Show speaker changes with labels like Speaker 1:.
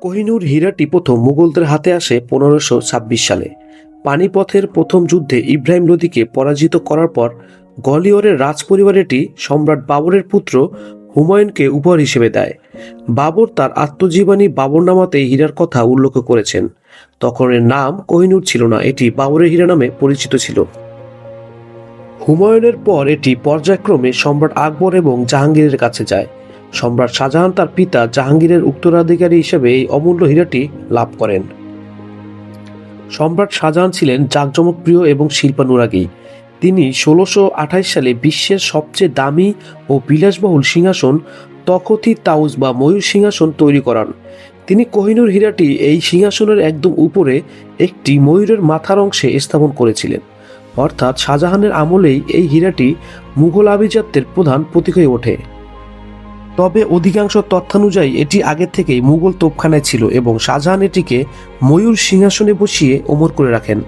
Speaker 1: কোহিনূর হীরাটি প্রথম মুঘলদের হাতে আসে 1526 সালে। পানিপথের প্রথম যুদ্ধে ইব্রাহিম লোদিকে পরাজিত করার পর গওলিয়রের রাজপরিবার এটি সম্রাট বাবরের পুত্র হুমায়ুনকে উপহার হিসেবে দেয়। বাবর তার আত্মজীবনী বাবরনামাতে এই হীরার কথা উল্লেখ করেছেন। তখন এর নাম কোহিনূর ছিল না, এটি বাবরের হীরা নামে পরিচিত ছিল। হুমায়ুনের পর এটি পর্যায়ক্রমে সম্রাট আকবর এবং জাহাঙ্গীরের কাছে যায়। সম্রাট শাহজাহান তার পিতা জাহাঙ্গীরের উত্তরাধিকারী হিসেবে এই অমূল্য হীরাটি লাভ করেন। সম্রাট শাহজাহান ছিলেন জাঁকজমকপ্রিয় এবং শিল্পানুরাগী। তিনি 1628 সালে বিশ্বের সবচেয়ে দামি ও বিলাসবহুল সিংহাসন তখত তাউজ বা ময়ূর সিংহাসন তৈরি করান। তিনি কোহিনূর হীরাটি এই সিংহাসনের একদম উপরে একটি ময়ূরের মাথার অংশে স্থাপন করেছিলেন। অর্থাৎ শাহজাহানের আমলেই এই হীরাটি মুঘল আভিজাত্যের প্রধান প্রতীক হয়ে ওঠে। তবে অধিকাংশ তথ্যানুযায়ী এটি আগে থেকেই মুঘল তোপখানায় ছিল এবং শাহজাহান এটিকে ময়ূর সিংহাসনে বসিয়ে অমর করে রাখেন।